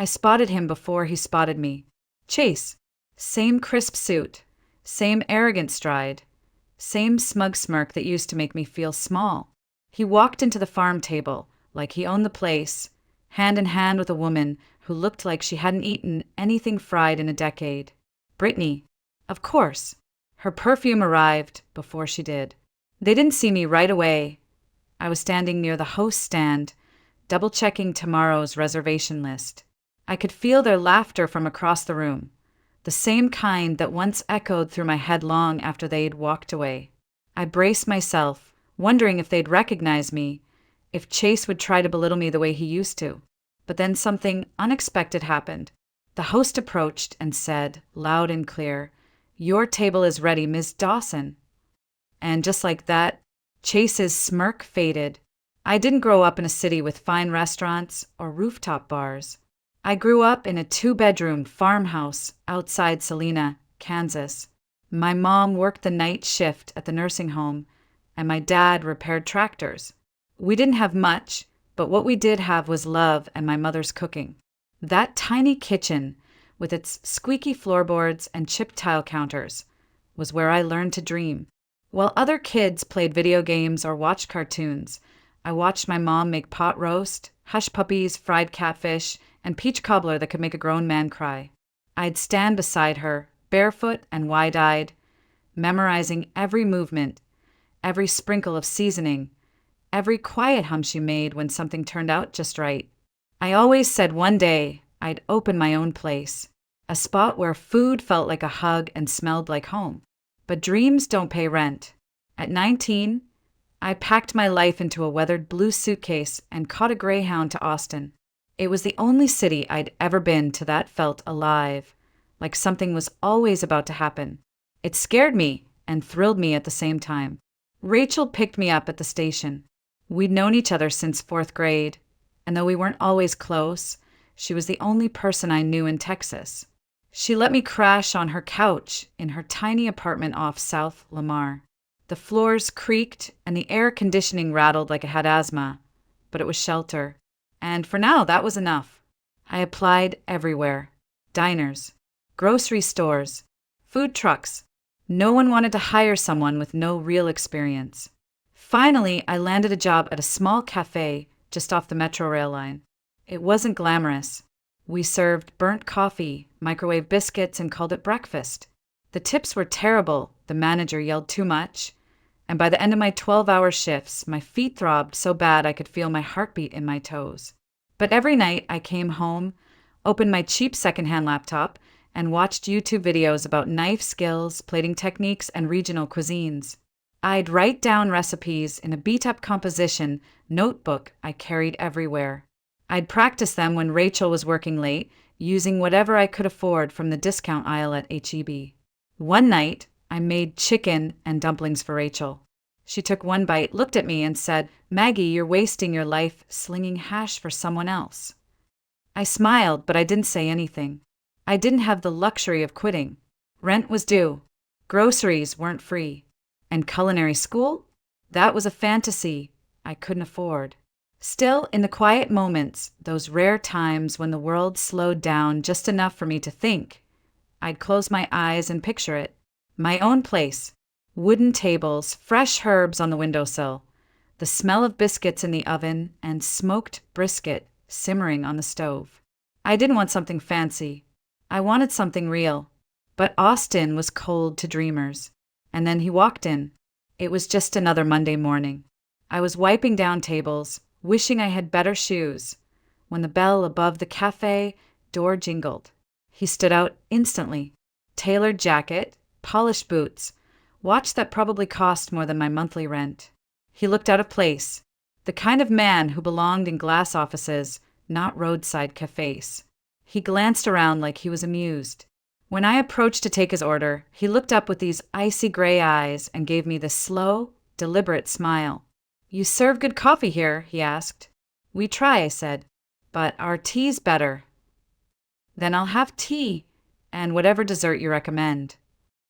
I spotted him before he spotted me. Chase. Same crisp suit. Same arrogant stride. Same smug smirk that used to make me feel small. He walked into the farm table like he owned the place, hand in hand with a woman who looked like she hadn't eaten anything fried in a decade. Brittany. Of course. Her perfume arrived before she did. They didn't see me right away. I was standing near the host stand, double-checking tomorrow's reservation list. I could feel their laughter from across the room, the same kind that once echoed through my head long after they'd walked away. I braced myself, wondering if they'd recognize me, if Chase would try to belittle me the way he used to. But then something unexpected happened. The host approached and said, loud and clear, "Your table is ready, Ms. Dawson." And just like that, Chase's smirk faded. I didn't grow up in a city with fine restaurants or rooftop bars. I grew up in a 2-bedroom farmhouse outside Salina, Kansas. My mom worked the night shift at the nursing home, and my dad repaired tractors. We didn't have much, but what we did have was love and my mother's cooking. That tiny kitchen, with its squeaky floorboards and chipped tile counters, was where I learned to dream. While other kids played video games or watched cartoons, I watched my mom make pot roast, hush puppies, fried catfish, and peach cobbler that could make a grown man cry. I'd stand beside her, barefoot and wide-eyed, memorizing every movement, every sprinkle of seasoning, every quiet hum she made when something turned out just right. I always said one day I'd open my own place, a spot where food felt like a hug and smelled like home. But dreams don't pay rent. At 19, I packed my life into a weathered blue suitcase and caught a Greyhound to Austin. It was the only city I'd ever been to that felt alive, like something was always about to happen. It scared me and thrilled me at the same time. Rachel picked me up at the station. We'd known each other since 4th grade, and though we weren't always close, she was the only person I knew in Texas. She let me crash on her couch in her tiny apartment off South Lamar. The floors creaked and the air conditioning rattled like I had asthma, but it was shelter. And for now, that was enough. I applied everywhere. Diners, grocery stores, food trucks. No one wanted to hire someone with no real experience. Finally, I landed a job at a small cafe just off the Metro rail line. It wasn't glamorous. We served burnt coffee, microwave biscuits, and called it breakfast. The tips were terrible, the manager yelled too much, and by the end of my 12-hour shifts, my feet throbbed so bad I could feel my heartbeat in my toes. But every night I came home, opened my cheap secondhand laptop, and watched YouTube videos about knife skills, plating techniques, and regional cuisines. I'd write down recipes in a beat-up composition notebook I carried everywhere. I'd practice them when Rachel was working late, using whatever I could afford from the discount aisle at H-E-B. One night, I made chicken and dumplings for Rachel. She took one bite, looked at me, and said, "Maggie, you're wasting your life slinging hash for someone else." I smiled, but I didn't say anything. I didn't have the luxury of quitting. Rent was due. Groceries weren't free. And culinary school? That was a fantasy I couldn't afford. Still, in the quiet moments, those rare times when the world slowed down just enough for me to think, I'd close my eyes and picture it. My own place. Wooden tables, fresh herbs on the windowsill, the smell of biscuits in the oven, and smoked brisket simmering on the stove. I didn't want something fancy. I wanted something real. But Austin was cold to dreamers. And then he walked in. It was just another Monday morning. I was wiping down tables, wishing I had better shoes, when the bell above the cafe door jingled. He stood out instantly. Tailored jacket, polished boots, watch that probably cost more than my monthly rent. He looked out of place, the kind of man who belonged in glass offices, not roadside cafes. He glanced around like he was amused. When I approached to take his order, he looked up with these icy gray eyes and gave me this slow, deliberate smile. "You serve good coffee here?" he asked. "We try," I said, "but our tea's better." "Then I'll have tea, and whatever dessert you recommend."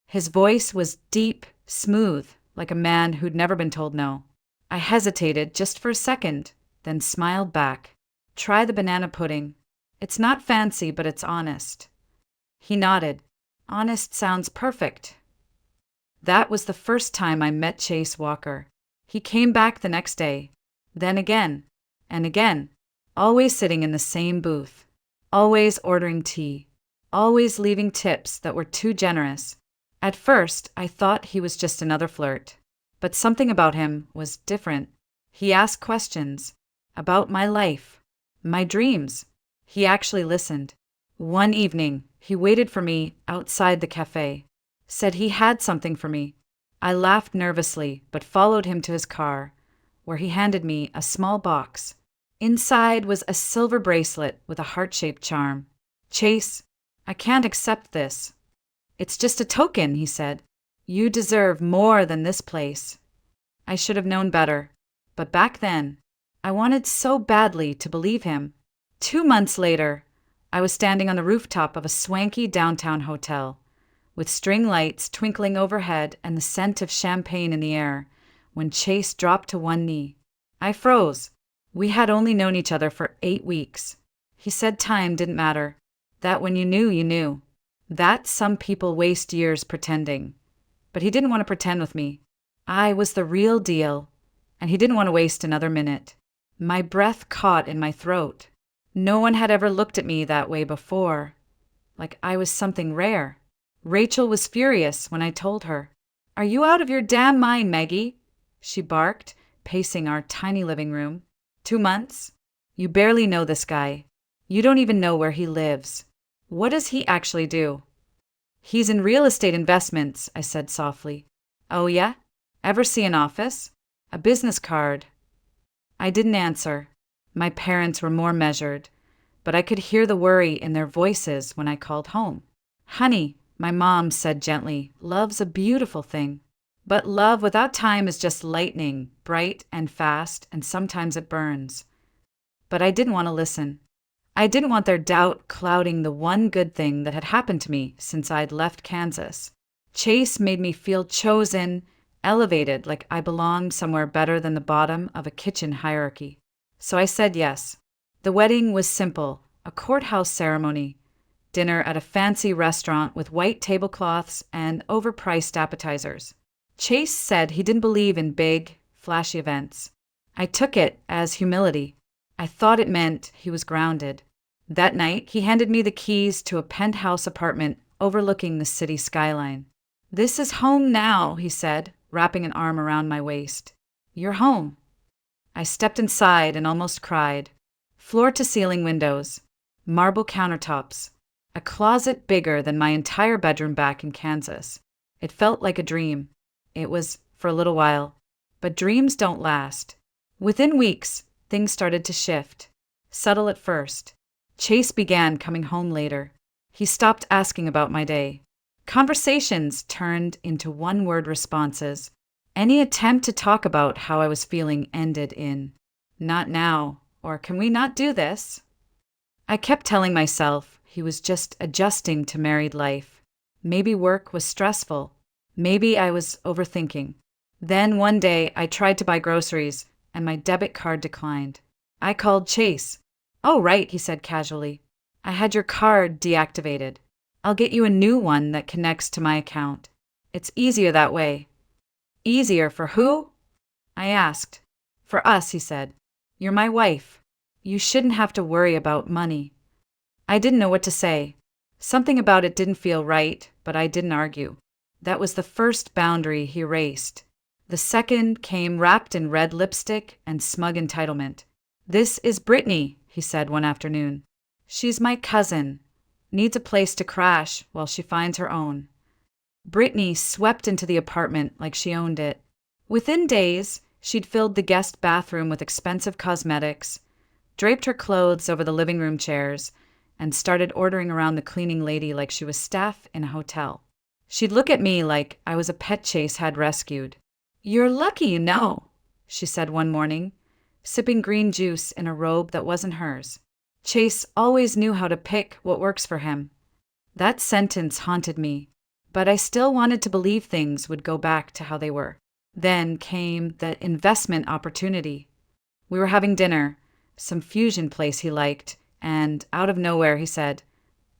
His voice was deep, smooth, like a man who'd never been told no. I hesitated just for a second, then smiled back. "Try the banana pudding." It's not fancy, but it's honest. He nodded. Honest sounds perfect. That was the first time I met Chase Walker. He came back the next day, then again, and again, always sitting in the same booth, always ordering tea, always leaving tips that were too generous. At first, I thought he was just another flirt, but something about him was different. He asked questions about my life, my dreams. He actually listened. One evening, he waited for me outside the cafe, said he had something for me. I laughed nervously, but followed him to his car, where he handed me a small box. Inside was a silver bracelet with a heart-shaped charm. Chase, I can't accept this. It's just a token, he said. You deserve more than this place. I should have known better, but back then, I wanted so badly to believe him. 2 months later, I was standing on the rooftop of a swanky downtown hotel, with string lights twinkling overhead and the scent of champagne in the air, when Chase dropped to one knee. I froze. We had only known each other for 8 weeks. He said time didn't matter, that when you knew, you knew, that some people waste years pretending. But he didn't want to pretend with me. I was the real deal, and he didn't want to waste another minute. My breath caught in my throat. No one had ever looked at me that way before, like I was something rare. Rachel was furious when I told her. Are you out of your damn mind, Maggie? She barked, pacing our tiny living room. 2 months? You barely know this guy. You don't even know where he lives. What does he actually do? He's in real estate investments, I said softly. Oh yeah? Ever see an office? A business card? I didn't answer. My parents were more measured, but I could hear the worry in their voices when I called home. Honey, my mom said gently, love's a beautiful thing. But love without time is just lightning, bright and fast, and sometimes it burns. But I didn't want to listen. I didn't want their doubt clouding the one good thing that had happened to me since I'd left Kansas. Chase made me feel chosen, elevated, like I belonged somewhere better than the bottom of a kitchen hierarchy. So I said yes. The wedding was simple, a courthouse ceremony. Dinner at a fancy restaurant with white tablecloths and overpriced appetizers. Chase said he didn't believe in big, flashy events. I took it as humility. I thought it meant he was grounded. That night, he handed me the keys to a penthouse apartment overlooking the city skyline. This is home now, he said, wrapping an arm around my waist. You're home. I stepped inside and almost cried. Floor-to-ceiling windows, marble countertops, a closet bigger than my entire bedroom back in Kansas. It felt like a dream. It was for a little while, but dreams don't last. Within weeks, things started to shift. Subtle at first. Chase began coming home later. He stopped asking about my day. Conversations turned into one-word responses. Any attempt to talk about how I was feeling ended in, not now, or can we not do this? I kept telling myself he was just adjusting to married life. Maybe work was stressful. Maybe I was overthinking. Then one day I tried to buy groceries and my debit card declined. I called Chase. Oh, right, he said casually. I had your card deactivated. I'll get you a new one that connects to my account. It's easier that way. Easier for who? I asked. For us, he said. You're my wife. You shouldn't have to worry about money. I didn't know what to say. Something about it didn't feel right, but I didn't argue. That was the first boundary he erased. The second came wrapped in red lipstick and smug entitlement. This is Brittany, he said one afternoon. She's my cousin. Needs a place to crash while she finds her own. Brittany swept into the apartment like she owned it. Within days, she'd filled the guest bathroom with expensive cosmetics, draped her clothes over the living room chairs, and started ordering around the cleaning lady like she was staff in a hotel. She'd look at me like I was a pet Chase had rescued. You're lucky you know, she said one morning, sipping green juice in a robe that wasn't hers. Chase always knew how to pick what works for him. That sentence haunted me, but I still wanted to believe things would go back to how they were. Then came the investment opportunity. We were having dinner, some fusion place he liked, and out of nowhere he said,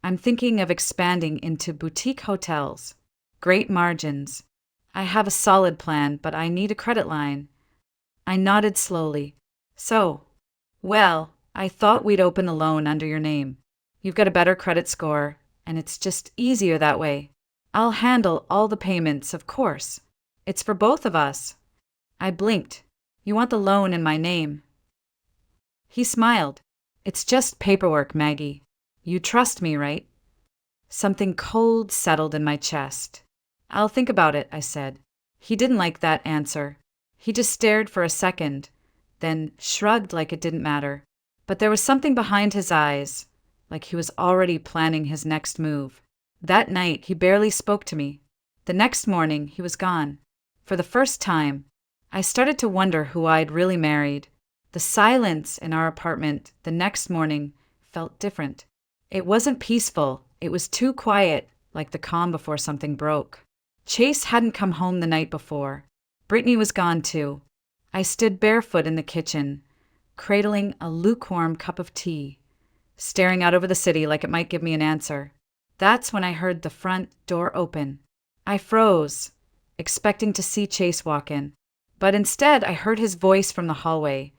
"I'm thinking of expanding into boutique hotels. Great margins. I have a solid plan, but I need a credit line." I nodded slowly. "So, well, I thought we'd open a loan under your name. You've got a better credit score, and it's just easier that way. I'll handle all the payments, of course. It's for both of us." I blinked. "You want the loan in my name?" He smiled. "It's just paperwork, Maggie. You trust me, right?" Something cold settled in my chest. "I'll think about it," I said. He didn't like that answer. He just stared for a second, then shrugged like it didn't matter. But there was something behind his eyes, like he was already planning his next move. That night, he barely spoke to me. The next morning, he was gone. For the first time, I started to wonder who I'd really married. The silence in our apartment the next morning felt different. It wasn't peaceful. It was too quiet, like the calm before something broke. Chase hadn't come home the night before. Brittany was gone too. I stood barefoot in the kitchen, cradling a lukewarm cup of tea, staring out over the city like it might give me an answer. That's when I heard the front door open. I froze, expecting to see Chase walk in. But instead, I heard his voice from the hallway,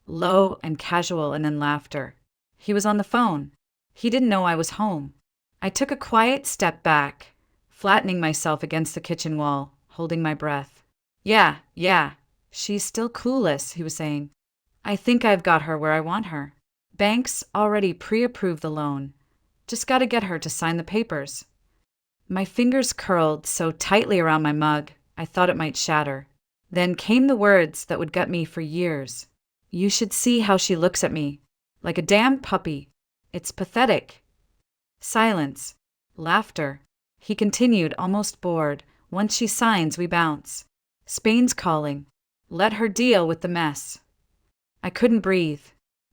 low and casual, and then laughter. He was on the phone. He didn't know I was home. I took a quiet step back, flattening myself against the kitchen wall, holding my breath. Yeah, she's still clueless," he was saying. "I think I've got her where I want her. Bank's already pre-approved the loan. Just gotta get her to sign the papers." My fingers curled so tightly around my mug, I thought it might shatter. Then came the words that would gut me for years. "You should see how she looks at me. Like a damn puppy. It's pathetic." Silence. Laughter. He continued, almost bored. "Once she signs, we bounce. Spain's calling. Let her deal with the mess." I couldn't breathe.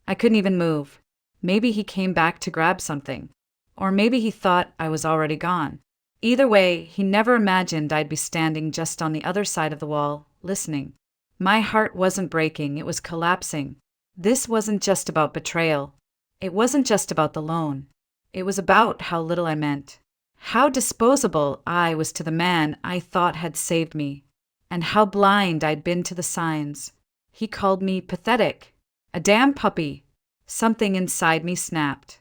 I couldn't even move. Maybe he came back to grab something. Or maybe he thought I was already gone. Either way, he never imagined I'd be standing just on the other side of the wall, listening. My heart wasn't breaking, it was collapsing. This wasn't just about betrayal. It wasn't just about the loan. It was about how little I meant. How disposable I was to the man I thought had saved me. And how blind I'd been to the signs. He called me pathetic. A damn puppy. Something inside me snapped.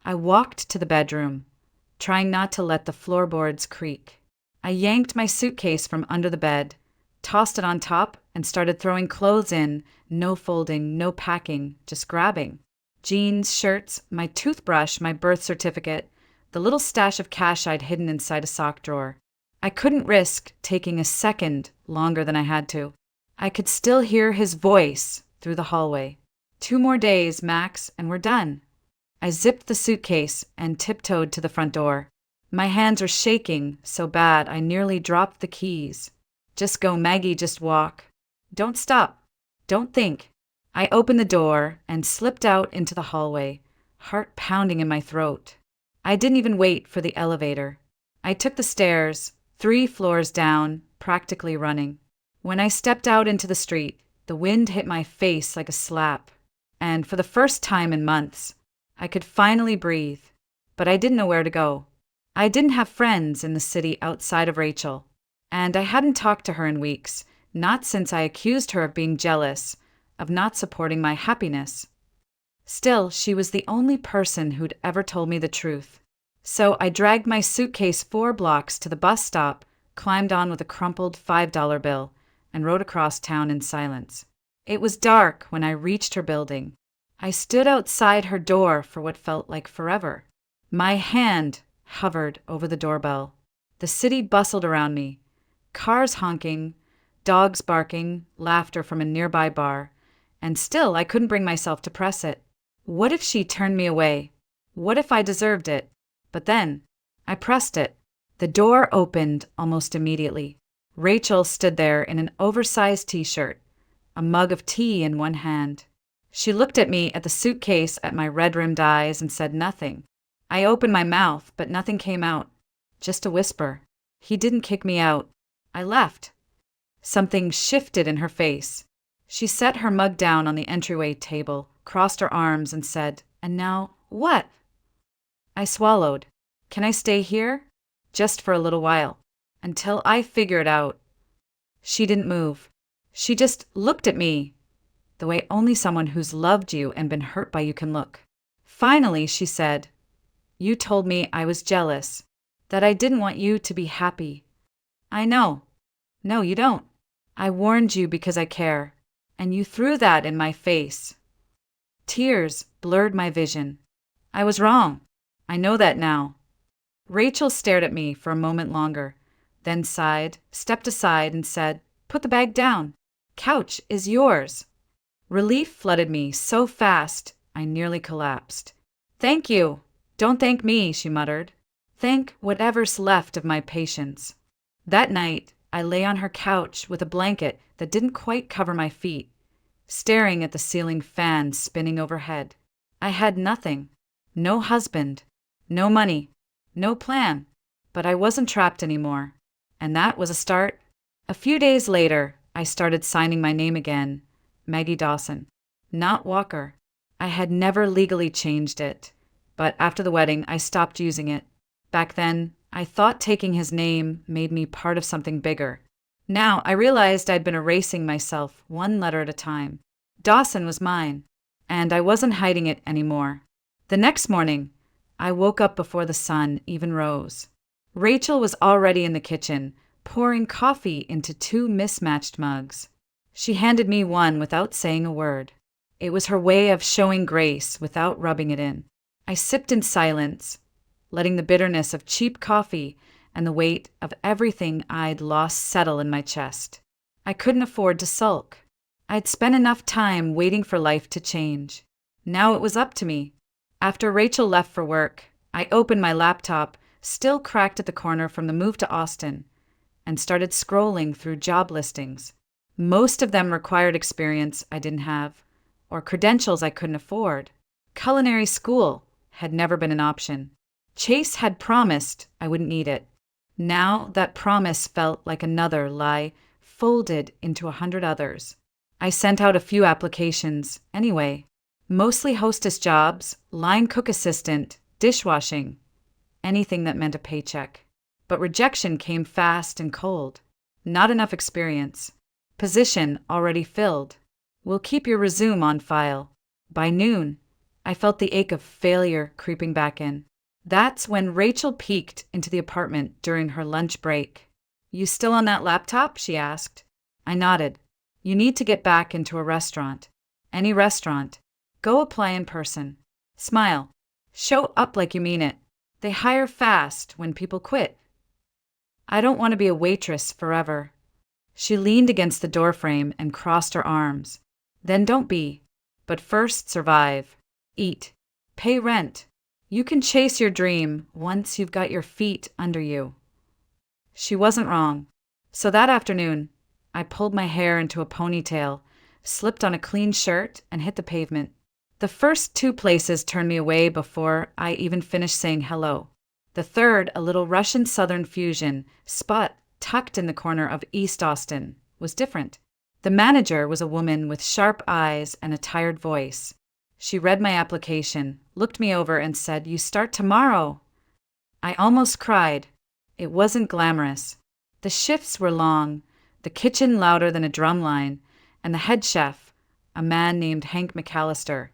I walked to the bedroom, trying not to let the floorboards creak. I yanked my suitcase from under the bed, tossed it on top, and started throwing clothes in, no folding, no packing, just grabbing. Jeans, shirts, my toothbrush, my birth certificate, the little stash of cash I'd hidden inside a sock drawer. I couldn't risk taking a second longer than I had to. I could still hear his voice through the hallway. 2 more days, max, and we're done. I zipped the suitcase and tiptoed to the front door. My hands were shaking so bad I nearly dropped the keys. "Just go, Maggie, just walk. Don't stop. Don't think." I opened the door and slipped out into the hallway, heart pounding in my throat. I didn't even wait for the elevator. I took the stairs, 3 floors down, practically running. When I stepped out into the street, the wind hit my face like a slap. And for the first time in months, I could finally breathe. But I didn't know where to go. I didn't have friends in the city outside of Rachel. And I hadn't talked to her in weeks, not since I accused her of being jealous, of not supporting my happiness. Still, she was the only person who'd ever told me the truth. So I dragged my suitcase 4 blocks to the bus stop, climbed on with a crumpled $5 bill, and rode across town in silence. It was dark when I reached her building. I stood outside her door for what felt like forever. My hand hovered over the doorbell. The city bustled around me. Cars honking, dogs barking, laughter from a nearby bar. And still I couldn't bring myself to press it. What if she turned me away? What if I deserved it? But then, I pressed it. The door opened almost immediately. Rachel stood there in an oversized t-shirt, a mug of tea in one hand. She looked at me, at the suitcase, at my red-rimmed eyes, and said nothing. I opened my mouth, but nothing came out. Just a whisper. He didn't kick me out. I left. Something shifted in her face. She set her mug down on the entryway table, crossed her arms, and said, "And now, What? I swallowed. Can I stay here? Just for a little while. Until I figure it out. She didn't move. She just looked at me, the way only someone who's loved you and been hurt by you can look. Finally, she said, "You told me I was jealous, that I didn't want you to be happy. I know. No, you don't. I warned you because I care, and you threw that in my face." Tears blurred my vision. I was wrong. I know that now. Rachel stared at me for a moment longer, then sighed, stepped aside, and said, "Put the bag down. Couch is yours." Relief flooded me so fast I nearly collapsed. "Thank you. Don't thank me," she muttered. "Thank whatever's left of my patience." That night, I lay on her couch with a blanket that didn't quite cover my feet, staring at the ceiling fan spinning overhead. I had nothing. No husband. No money. No plan. But I wasn't trapped anymore. And that was a start. A few days later, I started signing my name again, Maggie Dawson, not Walker. I had never legally changed it, but after the wedding, I stopped using it. Back then, I thought taking his name made me part of something bigger. Now, I realized I'd been erasing myself one letter at a time. Dawson was mine, and I wasn't hiding it anymore. The next morning, I woke up before the sun even rose. Rachel was already in the kitchen, pouring coffee into two mismatched mugs. She handed me one without saying a word. It was her way of showing grace without rubbing it in. I sipped in silence, letting the bitterness of cheap coffee and the weight of everything I'd lost settle in my chest. I couldn't afford to sulk. I'd spent enough time waiting for life to change. Now it was up to me. After Rachel left for work, I opened my laptop, still cracked at the corner from the move to Austin, and started scrolling through job listings. Most of them required experience I didn't have, or credentials I couldn't afford. Culinary school had never been an option. Chase had promised I wouldn't need it. Now that promise felt like another lie folded into 100 others. I sent out a few applications anyway, mostly hostess jobs, line cook assistant, dishwashing, anything that meant a paycheck. But rejection came fast and cold. Not enough experience. Position already filled. We'll keep your resume on file. By noon, I felt the ache of failure creeping back in. That's when Rachel peeked into the apartment during her lunch break. "You still on that laptop?" she asked. I nodded. "You need to get back into a restaurant. Any restaurant. Go apply in person. Smile. Show up like you mean it. They hire fast when people quit." "I don't want to be a waitress forever." She leaned against the doorframe and crossed her arms. "Then don't be. But first survive. Eat. Pay rent. You can chase your dream once you've got your feet under you." She wasn't wrong. So that afternoon, I pulled my hair into a ponytail, slipped on a clean shirt, and hit the pavement. The first two places turned me away before I even finished saying hello. The third, a little Russian Southern fusion spot tucked in the corner of East Austin, was different. The manager was a woman with sharp eyes and a tired voice. She read my application, looked me over, and said, "You start tomorrow." I almost cried. It wasn't glamorous. The shifts were long, the kitchen louder than a drum line, and the head chef, a man named Hank McAllister,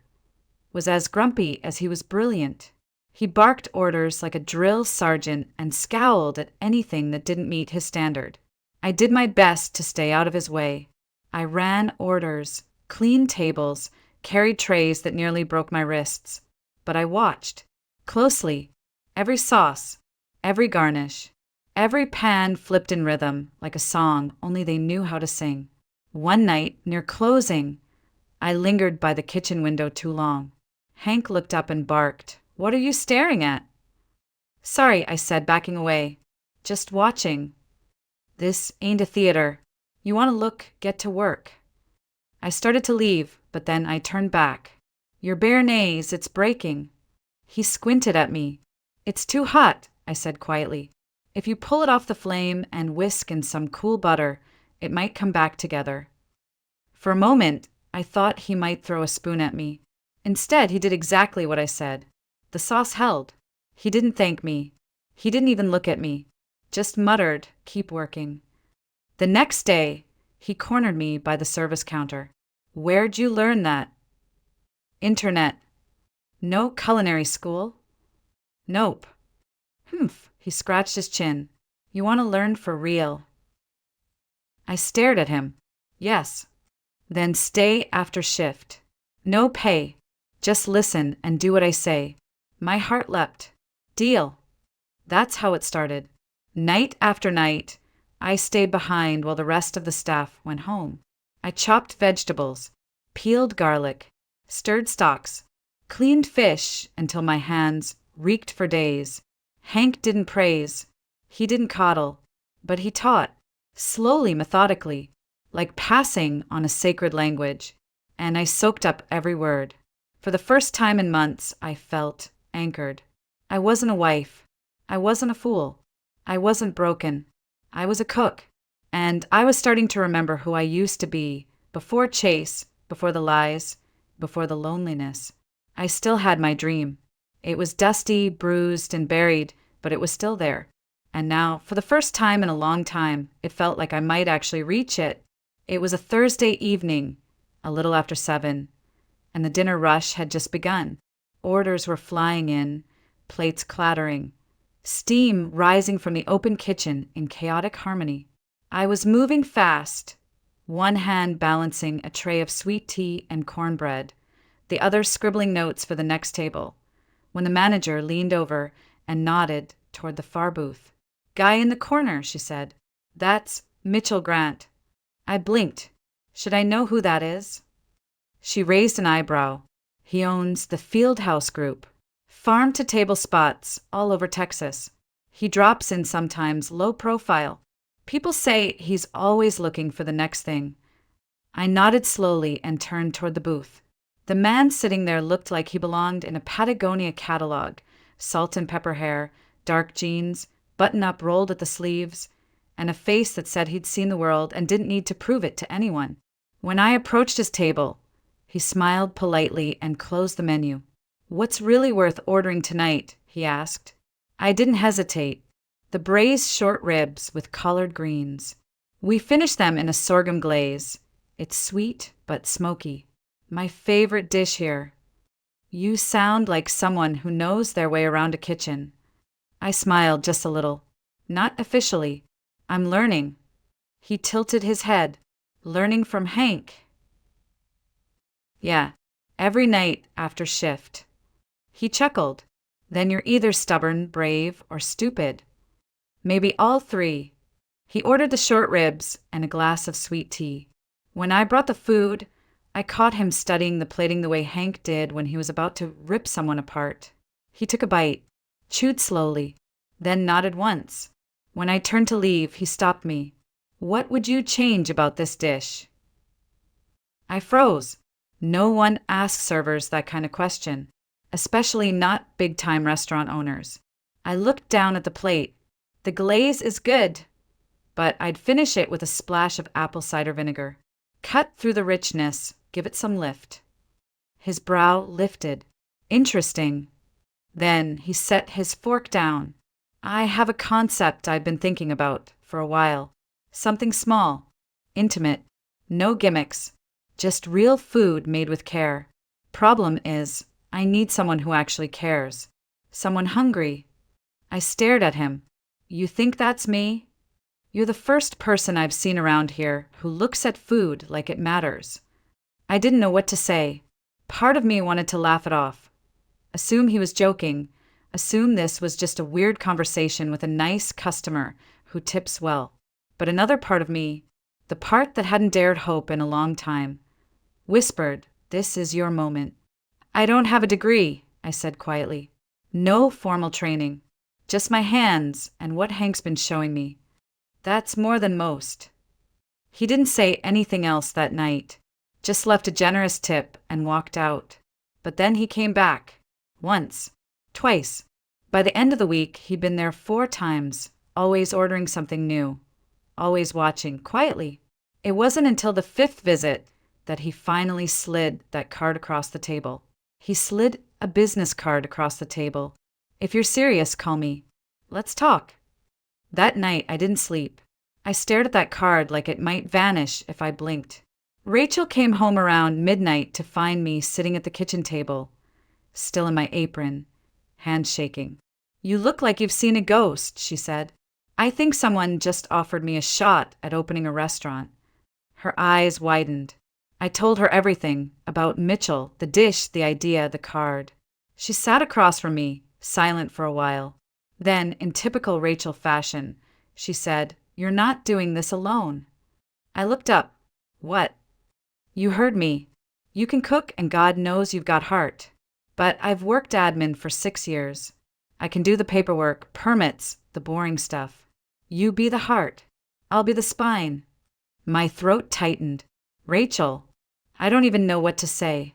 was as grumpy as he was brilliant. He barked orders like a drill sergeant and scowled at anything that didn't meet his standard. I did my best to stay out of his way. I ran orders, cleaned tables, carried trays that nearly broke my wrists. But I watched, closely, every sauce, every garnish, every pan flipped in rhythm like a song only they knew how to sing. One night, near closing, I lingered by the kitchen window too long. Hank looked up and barked, "What are you staring at?" "Sorry," I said, backing away. "Just watching. This ain't a theater. You want to look, get to work." I started to leave, but then I turned back. "Your béarnaise, it's breaking." He squinted at me. "It's too hot," I said quietly. "If you pull it off the flame and whisk in some cool butter, it might come back together." For a moment, I thought he might throw a spoon at me. Instead, he did exactly what I said. The sauce held. He didn't thank me. He didn't even look at me. Just muttered, "Keep working." The next day, he cornered me by the service counter. "Where'd you learn that?" "Internet." "No culinary school?" "Nope." "Humph," he scratched his chin. "You want to learn for real?" I stared at him. "Yes." "Then stay after shift. No pay. Just listen and do what I say." My heart leapt. Deal. That's how it started. Night after night, I stayed behind while the rest of the staff went home. I chopped vegetables, peeled garlic, stirred stocks, cleaned fish until my hands reeked for days. Hank didn't praise. He didn't coddle. But he taught, slowly, methodically, like passing on a sacred language. And I soaked up every word. For the first time in months, I felt anchored. I wasn't a wife. I wasn't a fool. I wasn't broken. I was a cook. And I was starting to remember who I used to be, before Chase, before the lies, before the loneliness. I still had my dream. It was dusty, bruised, and buried, but it was still there. And now, for the first time in a long time, it felt like I might actually reach it. It was a Thursday evening, a little after 7, and the dinner rush had just begun. Orders were flying in, plates clattering, steam rising from the open kitchen in chaotic harmony. I was moving fast, one hand balancing a tray of sweet tea and cornbread, the other scribbling notes for the next table, when the manager leaned over and nodded toward the far booth. "Guy in the corner," she said. "That's Mitchell Grant." I blinked. Should I know who that is? She raised an eyebrow. "He owns the Fieldhouse Group. Farm-to-table spots all over Texas. He drops in sometimes, low profile. People say he's always looking for the next thing." I nodded slowly and turned toward the booth. The man sitting there looked like he belonged in a Patagonia catalog. Salt and pepper hair, dark jeans, button-up rolled at the sleeves, and a face that said he'd seen the world and didn't need to prove it to anyone. When I approached his table, he smiled politely and closed the menu. "What's really worth ordering tonight?" he asked. I didn't hesitate. The braised short ribs with collard greens. We finished them in a sorghum glaze. It's sweet but smoky. My favorite dish here. You sound like someone who knows their way around a kitchen. I smiled just a little. Not officially. I'm learning. He tilted his head. Learning from Hank. Yeah, every night after shift. He chuckled. Then you're either stubborn, brave, or stupid. Maybe all three. He ordered the short ribs and a glass of sweet tea. When I brought the food, I caught him studying the plating the way Hank did when he was about to rip someone apart. He took a bite, chewed slowly, then nodded once. When I turned to leave, he stopped me. "What would you change about this dish?" I froze. No one asks servers that kind of question, especially not big-time restaurant owners. I looked down at the plate. The glaze is good, but I'd finish it with a splash of apple cider vinegar. Cut through the richness, give it some lift. His brow lifted. Interesting. Then he set his fork down. "I have a concept I've been thinking about for a while. Something small, intimate, no gimmicks, just real food made with care. Problem is, I need someone who actually cares. Someone hungry." I stared at him. "You think that's me? You're the first person I've seen around here who looks at food like it matters." I didn't know what to say. Part of me wanted to laugh it off. Assume he was joking. Assume this was just a weird conversation with a nice customer who tips well. But another part of me, the part that hadn't dared hope in a long time, whispered, "This is your moment." "I don't have a degree," I said quietly. "No formal training. Just my hands and what Hank's been showing me. That's more than most." He didn't say anything else that night, just left a generous tip and walked out. But then he came back. Once. Twice. By the end of the week, he'd been there 4 times, always ordering something new, always watching, quietly. It wasn't until the 5th visit that he finally slid that card across the table. He slid a business card across the table. If you're serious, call me. Let's talk. That night, I didn't sleep. I stared at that card like it might vanish if I blinked. Rachel came home around midnight to find me sitting at the kitchen table, still in my apron, hands shaking. You look like you've seen a ghost, she said. I think someone just offered me a shot at opening a restaurant. Her eyes widened. I told her everything about Mitchell, the dish, the idea, the card. She sat across from me, silent for a while. Then, in typical Rachel fashion, she said, "You're not doing this alone." I looked up. What? You heard me. You can cook and God knows you've got heart. But I've worked admin for 6 years. I can do the paperwork, permits, the boring stuff. You be the heart. I'll be the spine. My throat tightened. Rachel, I don't even know what to say.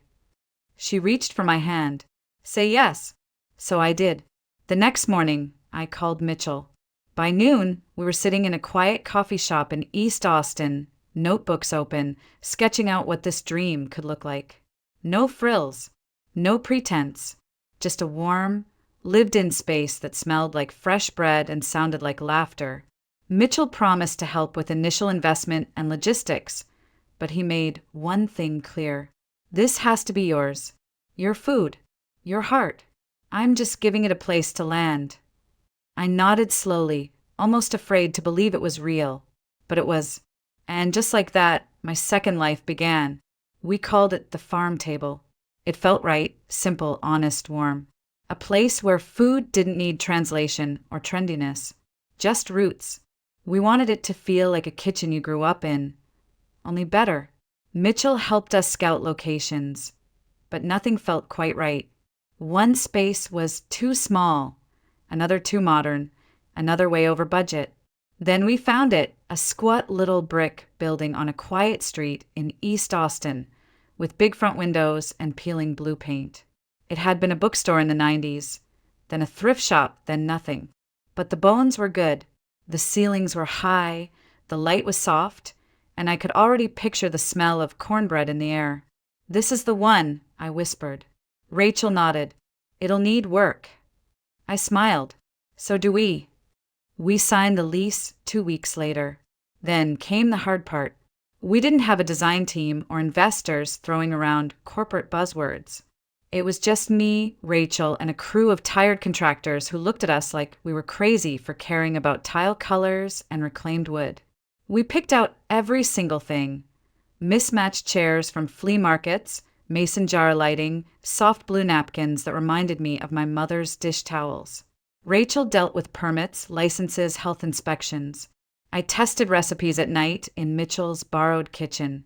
She reached for my hand. Say yes. So I did. The next morning, I called Mitchell. By noon, we were sitting in a quiet coffee shop in East Austin, notebooks open, sketching out what this dream could look like. No frills, no pretense, just a warm, lived-in space that smelled like fresh bread and sounded like laughter. Mitchell promised to help with initial investment and logistics, but he made one thing clear. This has to be yours. Your food. Your heart. I'm just giving it a place to land. I nodded slowly, almost afraid to believe it was real. But it was. And just like that, my second life began. We called it the farm table. It felt right, simple, honest, warm. A place where food didn't need translation or trendiness. Just roots. We wanted it to feel like a kitchen you grew up in. Only better. Mitchell helped us scout locations, but nothing felt quite right. One space was too small, another too modern, another way over budget. Then we found it, a squat little brick building on a quiet street in East Austin, with big front windows and peeling blue paint. It had been a bookstore in the 90s, then a thrift shop, then nothing. But the bones were good. The ceilings were high, the light was soft, and I could already picture the smell of cornbread in the air. This is the one, I whispered. Rachel nodded. It'll need work. I smiled. So do we. We signed the lease 2 weeks later. Then came the hard part. We didn't have a design team or investors throwing around corporate buzzwords. It was just me, Rachel, and a crew of tired contractors who looked at us like we were crazy for caring about tile colors and reclaimed wood. We picked out every single thing. Mismatched chairs from flea markets, mason jar lighting, soft blue napkins that reminded me of my mother's dish towels. Rachel dealt with permits, licenses, health inspections. I tested recipes at night in Mitchell's borrowed kitchen,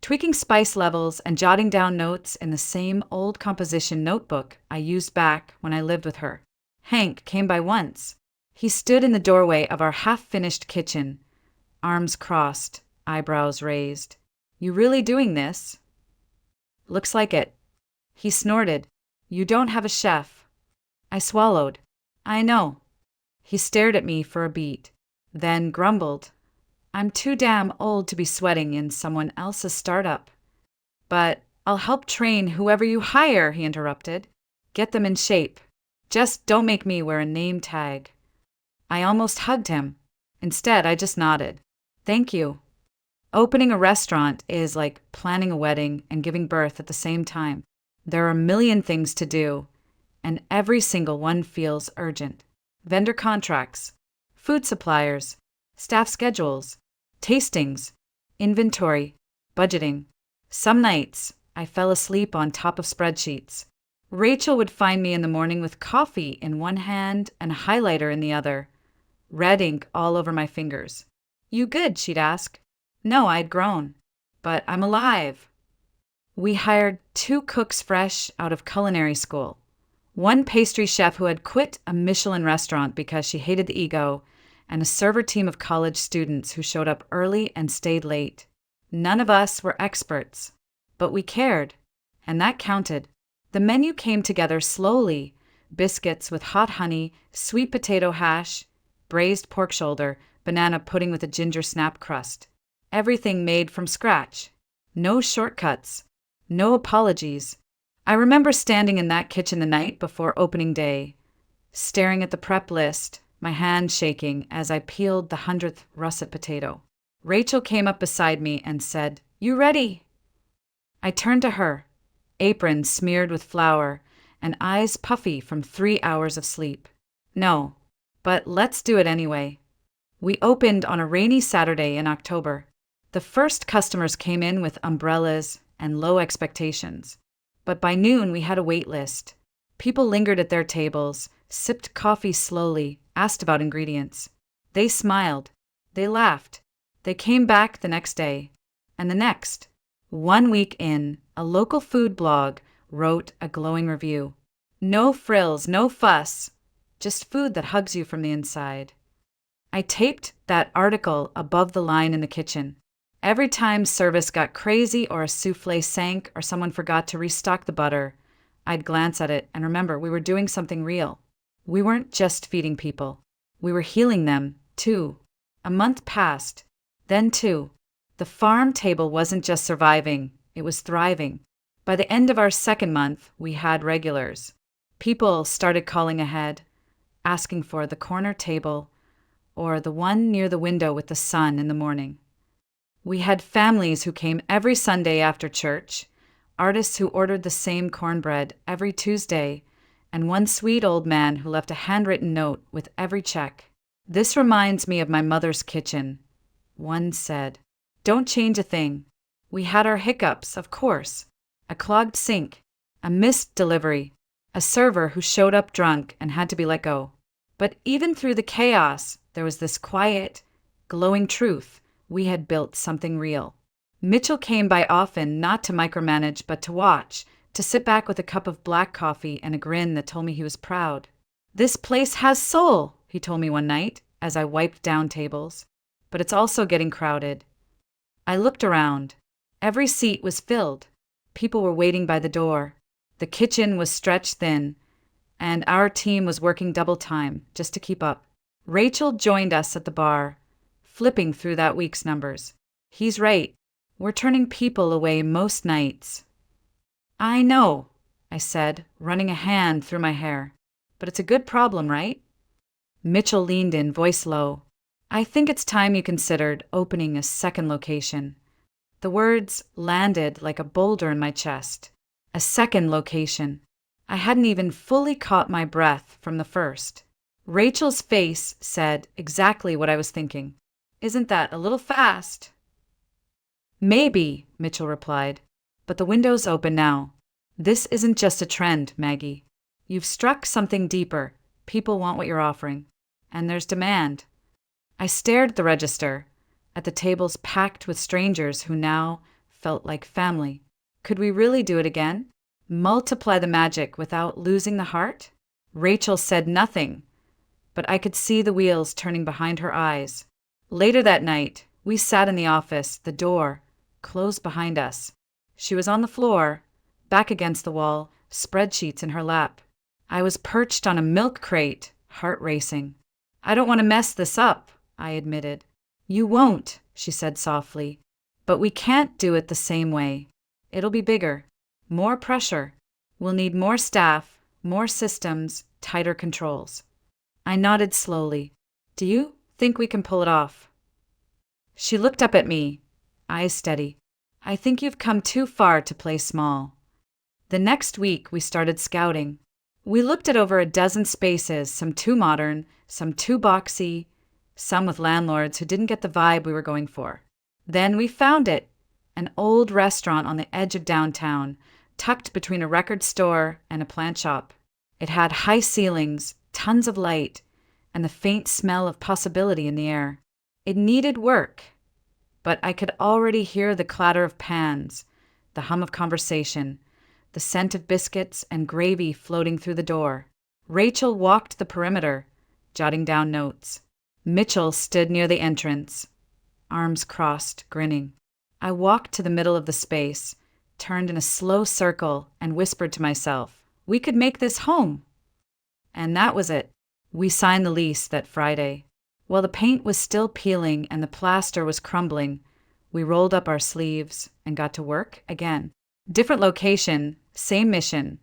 tweaking spice levels and jotting down notes in the same old composition notebook I used back when I lived with her. Hank came by once. He stood in the doorway of our half-finished kitchen, arms crossed, eyebrows raised. You really doing this? Looks like it. He snorted. You don't have a chef. I swallowed. I know. He stared at me for a beat, then grumbled. I'm too damn old to be sweating in someone else's startup. But I'll help train whoever you hire, he interrupted. Get them in shape. Just don't make me wear a name tag. I almost hugged him. Instead, I just nodded. Thank you. Opening a restaurant is like planning a wedding and giving birth at the same time. There are a million things to do, and every single one feels urgent. Vendor contracts, food suppliers, staff schedules, tastings, inventory, budgeting. Some nights, I fell asleep on top of spreadsheets. Rachel would find me in the morning with coffee in one hand and a highlighter in the other, red ink all over my fingers. You good? She'd ask. No, I'd grown. But I'm alive. We hired 2 cooks fresh out of culinary school. One pastry chef who had quit a Michelin restaurant because she hated the ego, and a server team of college students who showed up early and stayed late. None of us were experts, but we cared, and that counted. The menu came together slowly: biscuits with hot honey, sweet potato hash, braised pork shoulder, banana pudding with a ginger snap crust. Everything made from scratch. No shortcuts. No apologies. I remember standing in that kitchen the night before opening day, staring at the prep list, my hand shaking as I peeled the 100th russet potato. Rachel came up beside me and said, "You ready?" I turned to her, apron smeared with flour and eyes puffy from 3 hours of sleep. "No, but let's do it anyway." We opened on a rainy Saturday in October. The first customers came in with umbrellas and low expectations. But by noon, we had a wait list. People lingered at their tables, sipped coffee slowly, asked about ingredients. They smiled. They laughed. They came back the next day. And the next. 1 week in, a local food blog wrote a glowing review. "No frills, no fuss. Just food that hugs you from the inside." I taped that article above the line in the kitchen. Every time service got crazy or a soufflé sank or someone forgot to restock the butter, I'd glance at it and remember we were doing something real. We weren't just feeding people. We were healing them, too. A month passed. Then, too. The farm table wasn't just surviving, it was thriving. By the end of our second month, we had regulars. People started calling ahead, asking for the corner table or the one near the window with the sun in the morning. We had families who came every Sunday after church, artists who ordered the same cornbread every Tuesday, and one sweet old man who left a handwritten note with every check. "This reminds me of my mother's kitchen," one said. "Don't change a thing." We had our hiccups, of course. A clogged sink, a missed delivery, a server who showed up drunk and had to be let go. But even through the chaos, there was this quiet, glowing truth. We had built something real. Mitchell came by often, not to micromanage, but to watch, to sit back with a cup of black coffee and a grin that told me he was proud. "This place has soul," he told me one night as I wiped down tables. "But it's also getting crowded." I looked around. Every seat was filled. People were waiting by the door. The kitchen was stretched thin, and our team was working double time just to keep up. Rachel joined us at the bar, flipping through that week's numbers. "He's right. We're turning people away most nights." "I know," I said, running a hand through my hair. "But it's a good problem, right?" Mitchell leaned in, voice low. "I think it's time you considered opening a second location." The words landed like a boulder in my chest. A second location. I hadn't even fully caught my breath from the first. Rachel's face said exactly what I was thinking. "Isn't that a little fast?" "Maybe," Mitchell replied, "but the window's open now. This isn't just a trend, Maggie. You've struck something deeper. People want what you're offering. And there's demand." I stared at the register, at the tables packed with strangers who now felt like family. Could we really do it again? Multiply the magic without losing the heart? Rachel said nothing, but I could see the wheels turning behind her eyes. Later that night, we sat in the office, the door closed behind us. She was on the floor, back against the wall, spreadsheets in her lap. I was perched on a milk crate, heart racing. "I don't want to mess this up," I admitted. "You won't," she said softly. "But we can't do it the same way. It'll be bigger. More pressure. We'll need more staff, more systems, tighter controls." I nodded slowly. "Do you think we can pull it off?" She looked up at me, eyes steady. "I think you've come too far to play small." The next week, we started scouting. We looked at over a dozen spaces, some too modern, some too boxy, some with landlords who didn't get the vibe we were going for. Then we found it, an old restaurant on the edge of downtown, tucked between a record store and a plant shop. It had high ceilings, tons of light, and the faint smell of possibility in the air. It needed work, but I could already hear the clatter of pans, the hum of conversation, the scent of biscuits and gravy floating through the door. Rachel walked the perimeter, jotting down notes. Mitchell stood near the entrance, arms crossed, grinning. I walked to the middle of the space, turned in a slow circle, and whispered to myself, "We could make this home." And that was it. We signed the lease that Friday. While the paint was still peeling and the plaster was crumbling, we rolled up our sleeves and got to work again. Different location, Same mission.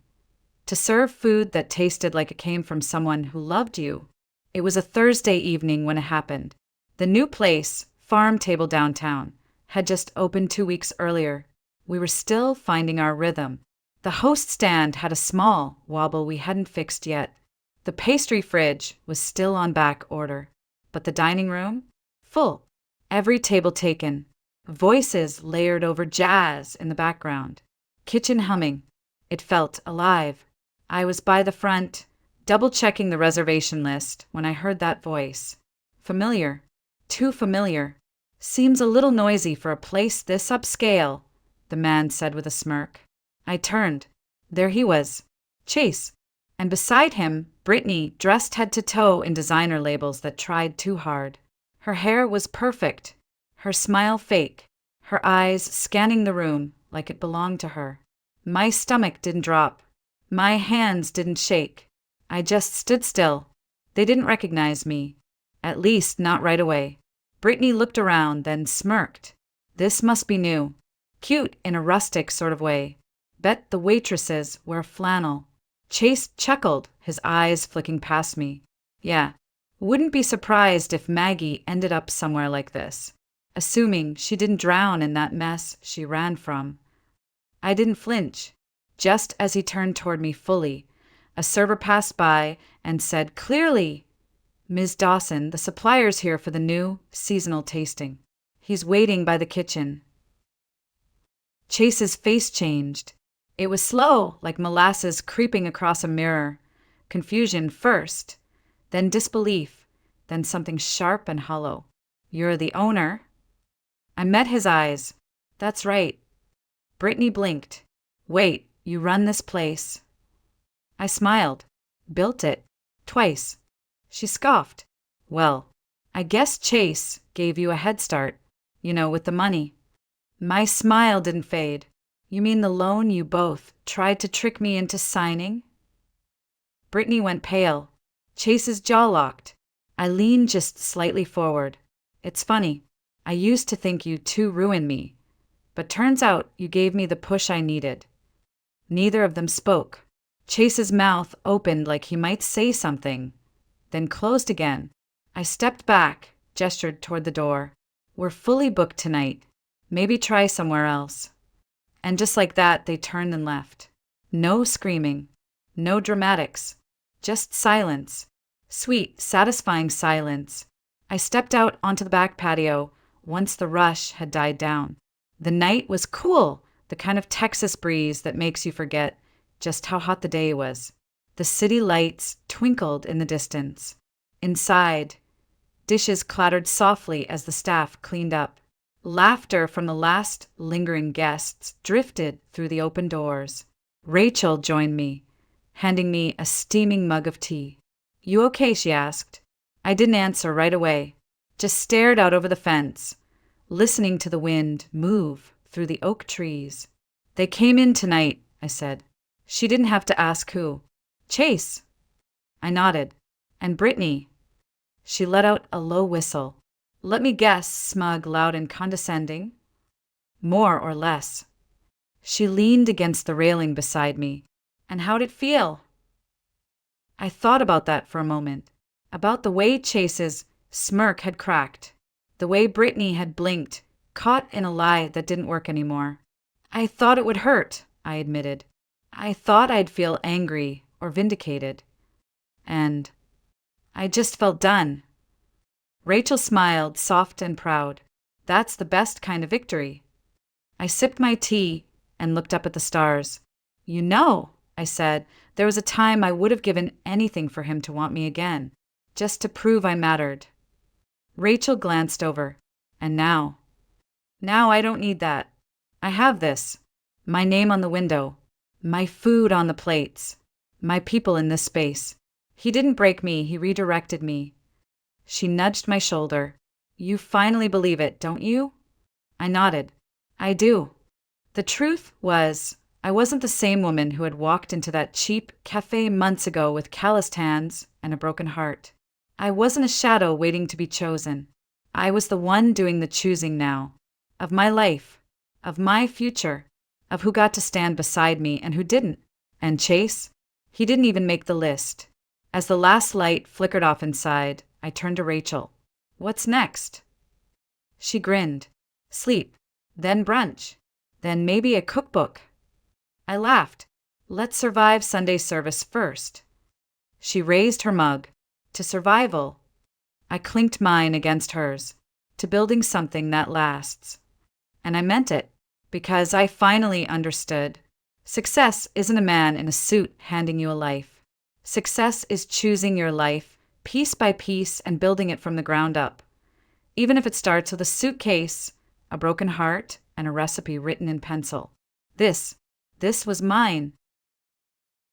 To serve food that tasted like it came from someone who loved you. It was a Thursday evening when it happened. The new place, Farm Table Downtown, had just opened 2 weeks earlier. We were still finding our rhythm. The host stand had a small wobble we hadn't fixed yet. The pastry fridge was still on back order. But the dining room? Full. Every table taken. Voices layered over jazz in the background. Kitchen humming. It felt alive. I was by the front, double-checking the reservation list when I heard that voice. Familiar. Too familiar. Seems a little noisy for a place this upscale, the man said with a smirk. I turned. There he was. Chase. And beside him, Brittany, dressed head to toe in designer labels that tried too hard. Her hair was perfect. Her smile fake. Her eyes scanning the room like it belonged to her. My stomach didn't drop. My hands didn't shake. I just stood still. They didn't recognize me. At least not right away. Brittany looked around, then smirked. This must be new. Cute in a rustic sort of way. Bet the waitresses wear flannel. Chase chuckled, his eyes flicking past me. Yeah, wouldn't be surprised if Maggie ended up somewhere like this. Assuming she didn't drown in that mess she ran from. I didn't flinch. Just as he turned toward me fully, a server passed by and said clearly, "Ms. Dawson, the supplier's here for the new seasonal tasting. He's waiting by the kitchen." Chase's face changed. It was slow, like molasses creeping across a mirror. Confusion first, then disbelief, then something sharp and hollow. "You're the owner?" I met his eyes. "That's right." Brittany blinked. "Wait, you run this place?" I smiled. "Built it. Twice." She scoffed. "Well, I guess Chase gave you a head start, with the money." My smile didn't fade. "You mean the loan you both tried to trick me into signing?" Brittany went pale. Chase's jaw locked. I leaned just slightly forward. "It's funny. I used to think you two ruined me. But turns out you gave me the push I needed." Neither of them spoke. Chase's mouth opened like he might say something, then closed again. I stepped back, gestured toward the door. "We're fully booked tonight. Maybe try somewhere else." And just like that, they turned and left. No screaming. No dramatics. Just silence. Sweet, satisfying silence. I stepped out onto the back patio once the rush had died down. The night was cool, the kind of Texas breeze that makes you forget just how hot the day was. The city lights twinkled in the distance. Inside, dishes clattered softly as the staff cleaned up. Laughter from the last lingering guests drifted through the open doors. Rachel joined me, handing me a steaming mug of tea. "You okay?" she asked. I didn't answer right away, just stared out over the fence, listening to the wind move through the oak trees. "They came in tonight," I said. She didn't have to ask who. "Chase." I nodded. "And Brittany." She let out a low whistle. "Let me guess, smug, loud, and condescending?" "More or less." She leaned against the railing beside me. "And how'd it feel?" I thought about that for a moment. About the way Chase's smirk had cracked. The way Brittany had blinked, caught in a lie that didn't work anymore. "I thought it would hurt," I admitted. "I thought I'd feel angry or vindicated. And I just felt done." Rachel smiled, soft and proud. "That's the best kind of victory." I sipped my tea and looked up at the stars. I said, "there was a time I would have given anything for him to want me again, just to prove I mattered." Rachel glanced over. "And now?" "Now I don't need that. I have this. My name on the window. My food on the plates. My people in this space. He didn't break me, he redirected me." She nudged my shoulder. "You finally believe it, don't you?" I nodded. "I do." The truth was, I wasn't the same woman who had walked into that cheap cafe months ago with calloused hands and a broken heart. I wasn't a shadow waiting to be chosen. I was the one doing the choosing now. Of my life. Of my future. of who got to stand beside me and who didn't. And Chase? He didn't even make the list. As the last light flickered off inside, I turned to Rachel. What's next? She grinned. Sleep, then brunch, then maybe a cookbook. I laughed. Let's survive Sunday service first. She raised her mug. To survival. I clinked mine against hers. To building something that lasts. And I meant it, because I finally understood. Success isn't a man in a suit handing you a life. Success is choosing your life, piece by piece, and building it from the ground up. Even if it starts with a suitcase, a broken heart, and a recipe written in pencil. This was mine.